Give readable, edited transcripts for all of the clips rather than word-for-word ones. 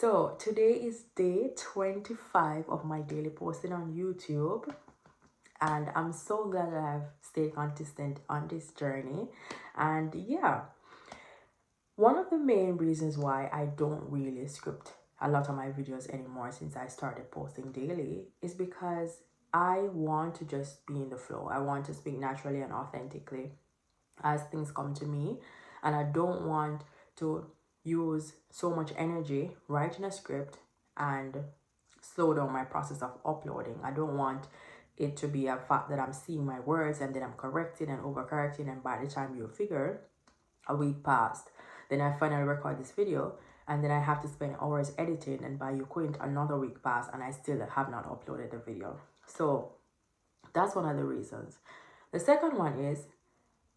So today is day 25 of my daily posting on YouTube, and I'm so glad that I've stayed consistent on this journey. And yeah, one of the main reasons why I don't really script a lot of my videos anymore since I started posting daily is because I want to just be in the flow. I want to speak naturally and authentically as things come to me, and I don't want to use so much energy writing a script and slow down my process of uploading. I don't want it to be a fact that I'm seeing my words and then I'm correcting and overcorrecting, and by the time you figure a week passed, then I finally record this video, and then I have to spend hours editing, and by you quint another week passed and I still have not uploaded the video. So that's one of the reasons. The second one is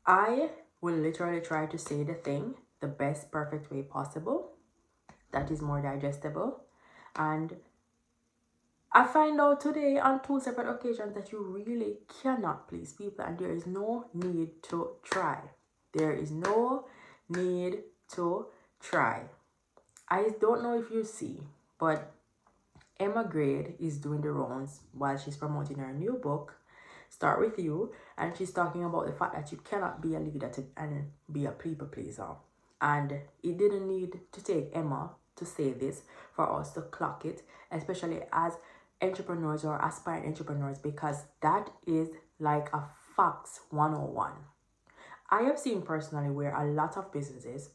I will literally try to say the thing the best perfect way possible that is more digestible. And I find out today on two separate occasions that you really cannot please people, and there is no need to try. There is no need to try. I don't know if you see, but Emma Grade is doing the rounds while she's promoting her new book, Start With You, and she's talking about the fact that you cannot be a leader and be a people pleaser. And it didn't need to take Emma to say this for us to clock it, especially as entrepreneurs or aspiring entrepreneurs, because that is like a facts 101. I have seen personally where a lot of businesses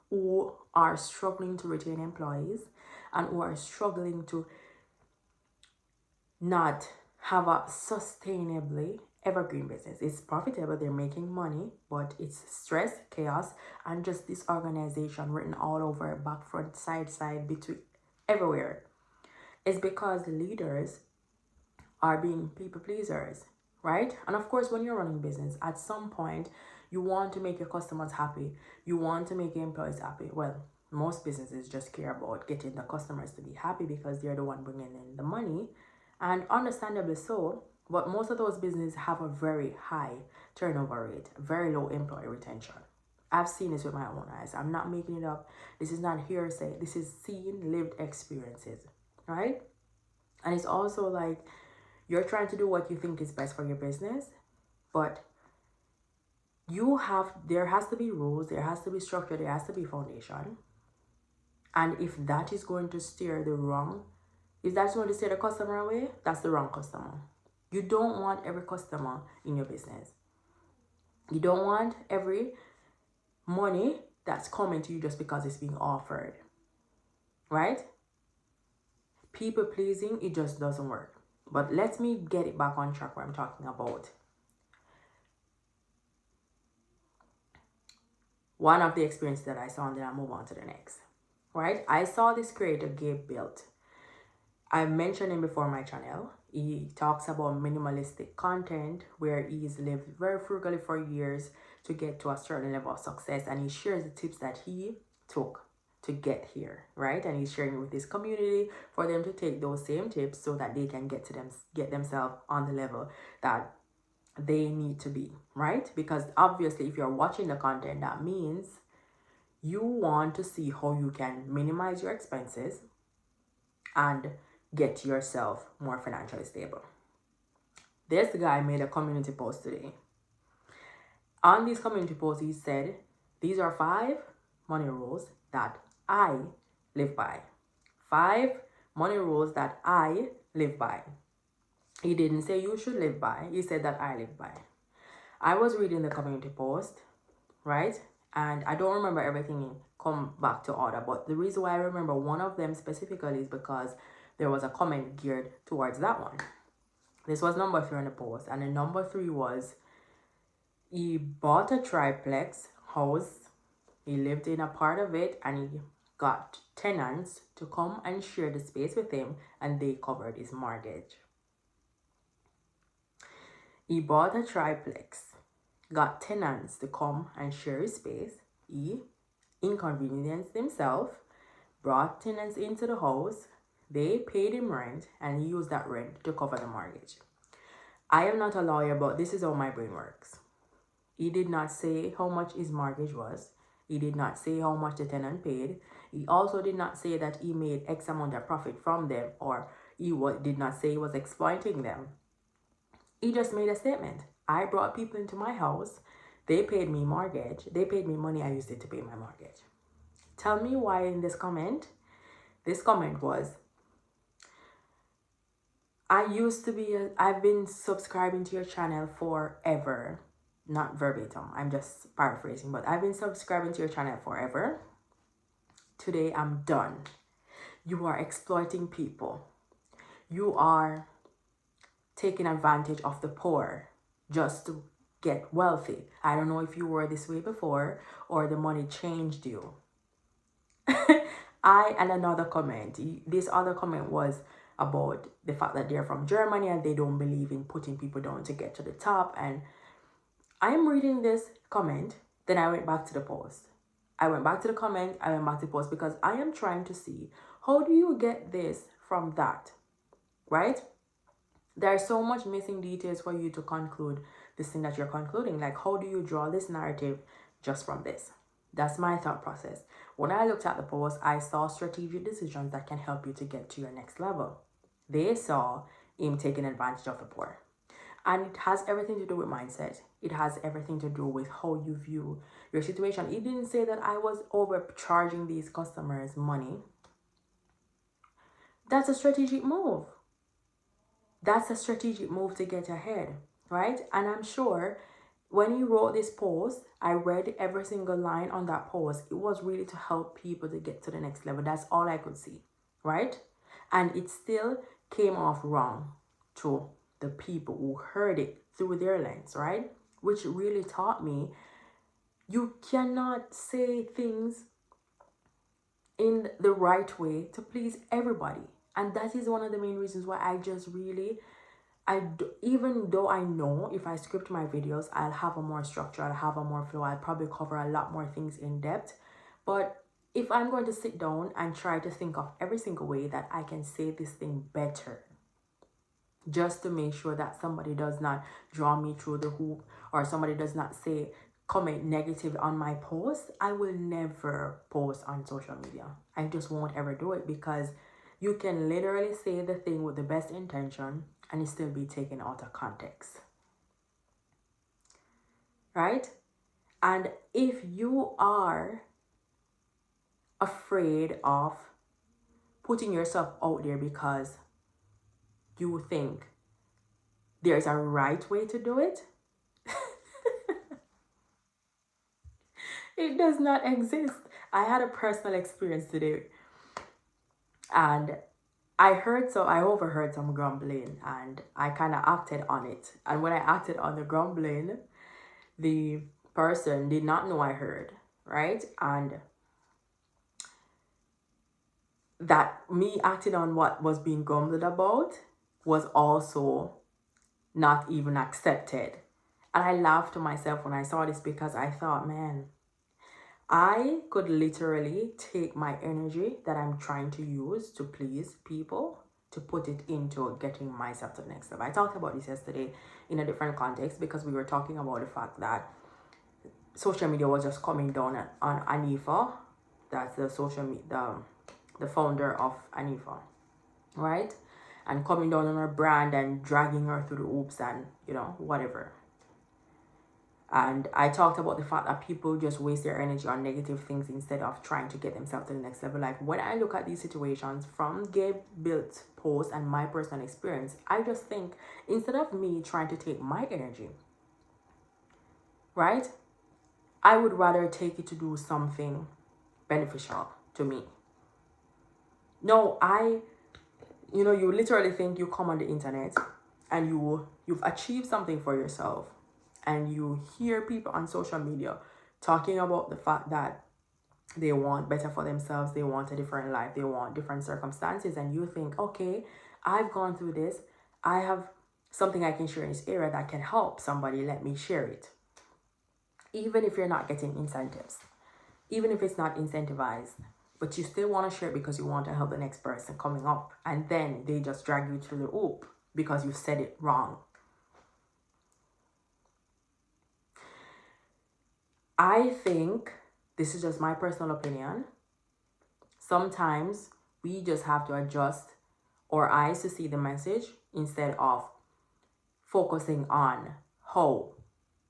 who are struggling to retain employees and who are struggling to not have a sustainably evergreen business. It's profitable, they're making money, but it's stress, chaos, and just disorganization written all over, back, front, side, between, everywhere. It's because the leaders are being people pleasers, right? And of course, when you're running business, at some point, you want to make your customers happy. You want to make your employees happy. Well, most businesses just care about getting the customers to be happy because they're the one bringing in the money, and understandably so. But most of those businesses have a very high turnover rate, very low employee retention. I've seen this with my own eyes. I'm not making it up. This is not hearsay. This is seen, lived experiences, right? And it's also like you're trying to do what you think is best for your business, but there has to be rules, there has to be structure, there has to be foundation. And if that is going to steer the customer away, that's the wrong customer. You don't want every customer in your business. You don't want every money that's coming to you just because it's being offered, right? People pleasing, it just doesn't work. But let me get it back on track where I'm talking about one of the experiences that I saw, and then I'll move on to the next, right? I saw this creator, Gabe Built. I mentioned him before my channel. He talks about minimalistic content where he's lived very frugally for years to get to a certain level of success, and he shares the tips that he took to get here, right? And he's sharing with his community for them to take those same tips so that they can get themselves on the level that they need to be, right? Because obviously if you're watching the content, that means you want to see how you can minimize your expenses and get yourself more financially stable. This guy made a community post today. On this community post, he said, these are 5 money rules that I live by. 5 money rules that I live by. He didn't say you should live by. He said that I live by. I was reading the community post, right? And I don't remember everything come back to order. But the reason why I remember one of them specifically is because there was a comment geared towards that one. This was number 3 on the post. And the number 3 was, he bought a triplex house. He lived in a part of it, and he got tenants to come and share the space with him, and they covered his mortgage. He bought a triplex, got tenants to come and share his space. He inconvenienced himself, brought tenants into the house. They paid him rent, and he used that rent to cover the mortgage. I am not a lawyer, but this is how my brain works. He did not say how much his mortgage was. He did not say how much the tenant paid. He also did not say that he made X amount of profit from them, or did not say he was exploiting them. He just made a statement. I brought people into my house. They paid me mortgage. They paid me money. I used it to pay my mortgage. Tell me why in this comment was, I've been subscribing to your channel forever. Not verbatim, I'm just paraphrasing, but I've been subscribing to your channel forever. Today I'm done. You are exploiting people. You are taking advantage of the poor just to get wealthy. I don't know if you were this way before or the money changed you. And another comment. This other comment was about the fact that they're from Germany and they don't believe in putting people down to get to the top. And I'm reading this comment, then I went back to the post. I went back to the comment, I went back to the post, because I am trying to see, how do you get this from that, right? There's so much missing details for you to conclude this thing that you're concluding. Like, how do you draw this narrative just from this? That's my thought process. When I looked at the post, I saw strategic decisions that can help you to get to your next level. They saw him taking advantage of the poor. And it has everything to do with mindset. It has everything to do with how you view your situation. He didn't say that I was overcharging these customers money. That's a strategic move. That's a strategic move to get ahead, right? And I'm sure when he wrote this post, I read every single line on that post. It was really to help people to get to the next level. That's all I could see, right? And it still came off wrong to the people who heard it through their lens, right? Which really taught me you cannot say things in the right way to please everybody. And that is one of the main reasons why I just really, even though I know if I script my videos, I'll have a more structure, I'll have a more flow, I'll probably cover a lot more things in depth. But if I'm going to sit down and try to think of every single way that I can say this thing better, just to make sure that somebody does not draw me through the hoop, or somebody does not comment negative on my post, I will never post on social media. I just won't ever do it, because you can literally say the thing with the best intention and it still be taken out of context, right? And if you are afraid of putting yourself out there because you think there's a right way to do it, it does not exist. I had a personal experience today, and I overheard some grumbling, and I kind of acted on it. And when I acted on the grumbling, the person did not know I heard, right? And that me acting on what was being grumbled about was also not even accepted. And I laughed to myself when I saw this, because I thought, man, I could literally take my energy that I'm trying to use to please people to put it into getting myself to the next level. I talked about this yesterday in a different context, because we were talking about the fact that social media was just coming down on Anifa. That's the founder of Anifa, right? And coming down on her brand and dragging her through the hoops and, whatever. And I talked about the fact that people just waste their energy on negative things instead of trying to get themselves to the next level. Like, when I look at these situations from Gabe Built post and my personal experience, I just think, instead of me trying to take my energy, right, I would rather take it to do something beneficial to me. No, you literally think you come on the internet and you've achieved something for yourself, and you hear people on social media talking about the fact that they want better for themselves, they want a different life, they want different circumstances, and you think, okay, I've gone through this, I have something I can share in this area that can help somebody, let me share it. Even if you're not getting incentives, even if it's not incentivized, but you still want to share it because you want to help the next person coming up, and then they just drag you through the hoop because you said it wrong. I think, this is just my personal opinion, Sometimes we just have to adjust our eyes to see the message instead of focusing on how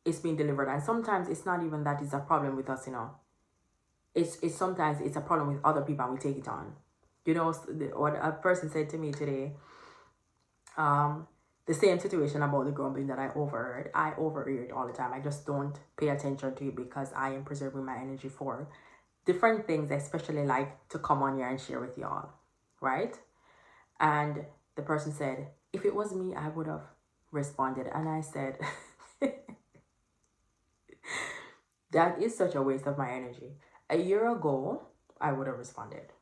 it's being delivered. And sometimes it's not even that it's a problem with us, it's sometimes it's a problem with other people and we take it on. What a person said to me today, the same situation about the grumbling that I overheard. I overhear it all the time. I just don't pay attention to it because I am preserving my energy for different things, especially like to come on here and share with y'all, right? And the person said, if it was me, I would have responded. And I said, that is such a waste of my energy. A year ago, I would have responded.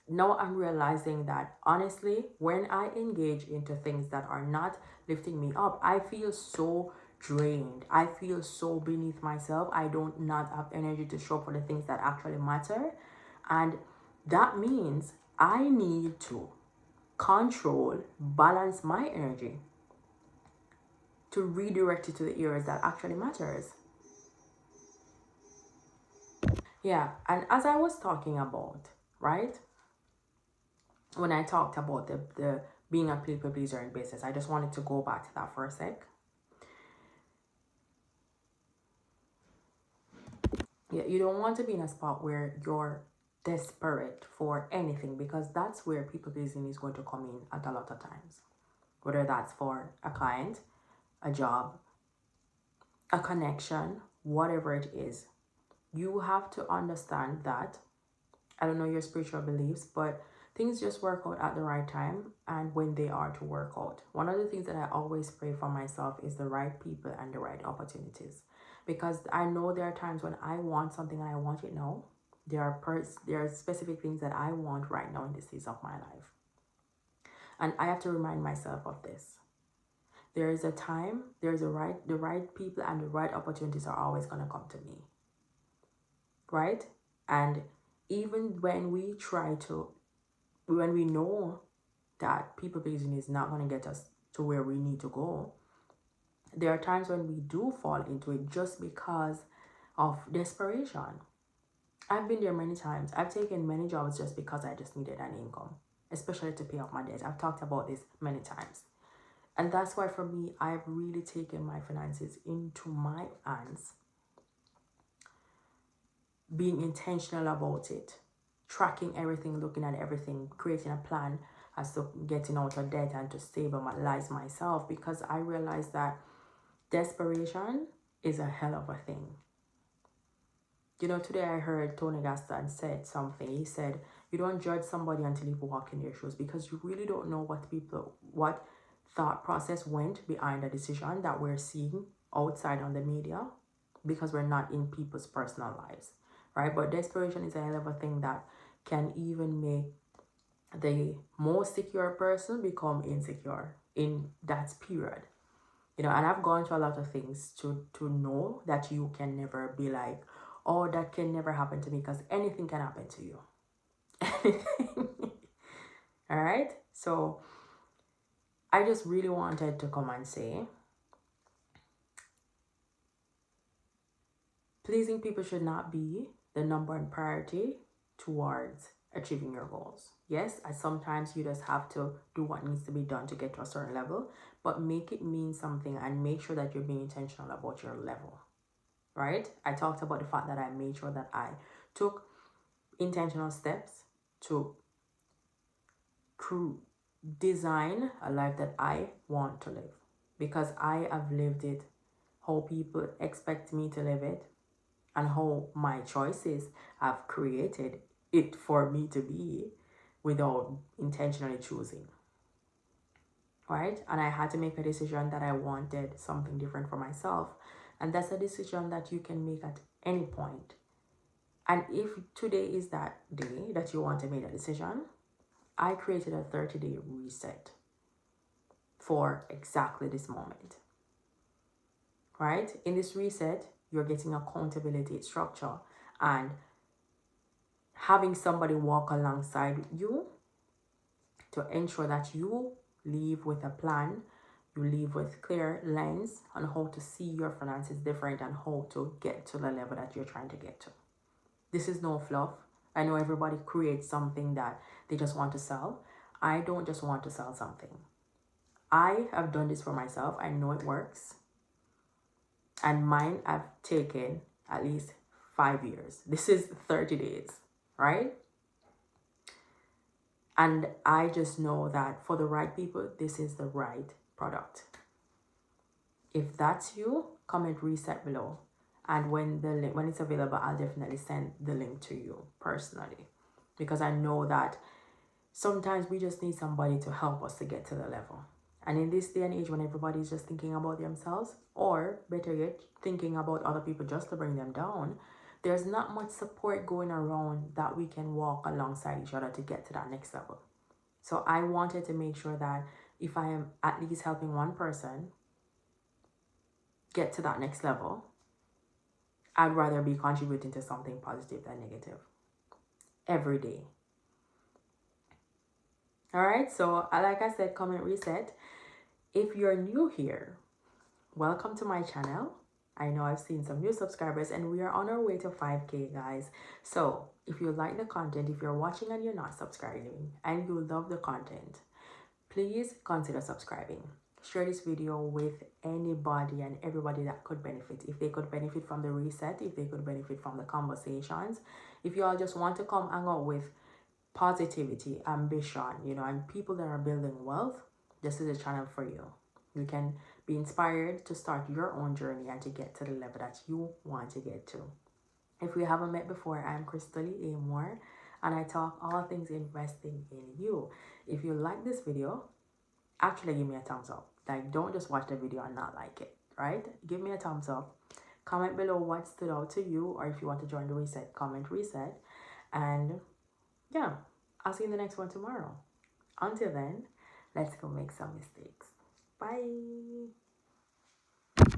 Now I'm realizing that honestly, when I engage into things that are not lifting me up, I feel so drained. I feel so beneath myself. I don't not have energy to show up for the things that actually matter. And that means I need to control, balance my energy to redirect it to the areas that actually matters. Yeah, and as I was talking about, right? When I talked about the being a people pleaser in business, I just wanted to go back to that for a sec. Yeah, you don't want to be in a spot where you're desperate for anything, because that's where people pleasing is going to come in at a lot of times. Whether that's for a client, a job, a connection, whatever it is, you have to understand that, I don't know your spiritual beliefs, but things just work out at the right time and when they are to work out. One of the things that I always pray for myself is the right people and the right opportunities. Because I know there are times when I want something and I want it now. There are specific things that I want right now in this season of my life. And I have to remind myself of this. There is a time, the right people and the right opportunities are always gonna come to me. Right? And even when we know that people pleasing is not going to get us to where we need to go, there are times when we do fall into it just because of desperation. I've been there many times. I've taken many jobs just because I just needed an income, especially to pay off my debt. I've talked about this many times. And that's why for me, I've really taken my finances into my hands, being intentional about it, tracking everything, looking at everything, creating a plan as to getting out of debt and to stabilize myself, because I realized that desperation is a hell of a thing. Today I heard Tony Gaston said something. He said, you don't judge somebody until you walk in their shoes, because you really don't know what thought process went behind the decision that we're seeing outside on the media, because we're not in people's personal lives, right? But desperation is a hell of a thing that can even make the most secure person become insecure in that period. And I've gone through a lot of things to know that you can never be like, oh, that can never happen to me, because anything can happen to you. Anything. All right? So I just really wanted to come and say, pleasing people should not be the number one priority towards achieving your goals. Yes, sometimes you just have to do what needs to be done to get to a certain level, but make it mean something and make sure that you're being intentional about your level, right? I talked about the fact that I made sure that I took intentional steps to design a life that I want to live, because I have lived it how people expect me to live it, and how my choices have created it for me to be without intentionally choosing, right? And I had to make a decision that I wanted something different for myself. And that's a decision that you can make at any point. And if today is that day that you want to make a decision, I created a 30-day reset for exactly this moment, right? In this reset, you're getting accountability, structure, and having somebody walk alongside you to ensure that you leave with a plan, you leave with clear lens on how to see your finances different and how to get to the level that you're trying to get to. This is no fluff. I know everybody creates something that they just want to sell. I don't just want to sell something. I have done this for myself. I know it works. And mine I've taken at least 5 years. This is 30 days, right? And I just know that for the right people, this is the right product. If that's you, comment reset below. And when it's available, I'll definitely send the link to you personally. Because I know that sometimes we just need somebody to help us to get to the level. And in this day and age when everybody's just thinking about themselves, or better yet, thinking about other people just to bring them down, there's not much support going around that we can walk alongside each other to get to that next level. So I wanted to make sure that if I am at least helping one person get to that next level, I'd rather be contributing to something positive than negative every day. All right, so like I said, comment reset. If you're new here, welcome to my channel. I know I've seen some new subscribers and we are on our way to 5K, guys. So if you like the content, if you're watching and you're not subscribing and you love the content, please consider subscribing. Share this video with anybody and everybody that could benefit. If they could benefit from the reset, if they could benefit from the conversations, if you all just want to come hang out with positivity, ambition, and people that are building wealth, this is a channel for you. You can be inspired to start your own journey and to get to the level that you want to get to. If we haven't met before, I'm Khrista-Lee and I talk all things investing in you. If you like this video, actually give me a thumbs up. Like, don't just watch the video and not like it, right? Give me a thumbs up. Comment below what stood out to you, or if you want to join the reset, comment reset. And yeah, I'll see you in the next one tomorrow. Until then, let's go make some mistakes. Bye.